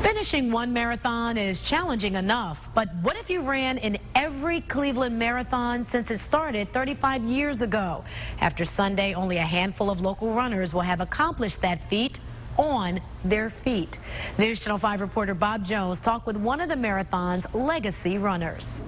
Finishing one marathon is challenging enough, but what if you ran in every Cleveland Marathon since it started 35 years ago? After Sunday, only a handful of local runners will have accomplished that feat on their feet. News Channel 5 reporter Bob Jones talked with one of the marathon's legacy runners.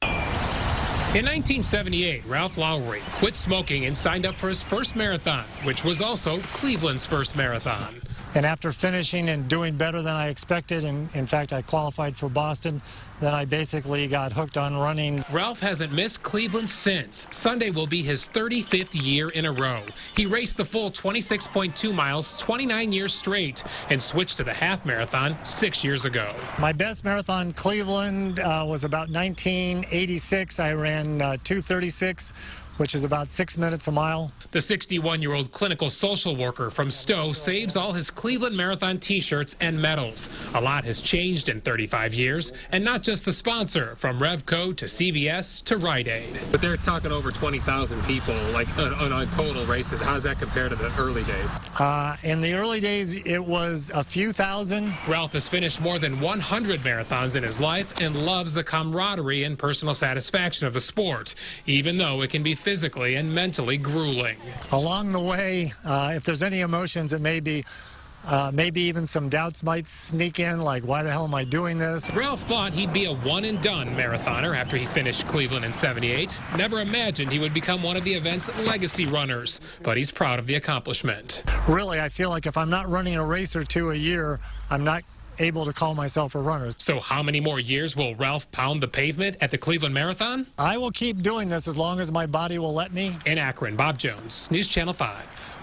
In 1978, Ralph Lowry quit smoking and signed up for his first marathon, which was also Cleveland's first marathon. And after finishing and doing better than I expected, and in fact I qualified for Boston, then I basically got hooked on running. Ralph hasn't missed Cleveland since. Sunday will be his 35th year in a row. He raced the full 26.2 miles 29 years straight and switched to the half marathon 6 years ago. My best marathon in Cleveland was about 1986. I ran 2:36. Which is about 6 minutes a mile. The 61-year-old clinical social worker from Stowe saves all his Cleveland Marathon T-shirts and medals. A lot has changed in 35 years, and not just the sponsor, from Revco to CVS to Rite Aid. But they're talking over 20,000 people, like on total races. How does that compare to the early days? In the early days, it was a few thousand. Ralph has finished more than 100 marathons in his life and loves the camaraderie and personal satisfaction of the sport, even though it can be physically and mentally grueling. Along the way, if there's any emotions, it may be maybe even some doubts might sneak in, like, why the hell am I doing this? Ralph thought he'd be a one-and-done marathoner after he finished Cleveland in '78. Never imagined he would become one of the event's legacy runners, but he's proud of the accomplishment. Really, I feel like if I'm not running a race or two a year, I'm not able to call myself a runner. So how many more years will Ralph pound the pavement at the Cleveland Marathon? I will keep doing this as long as my body will let me. In Akron, Bob Jones, News Channel 5.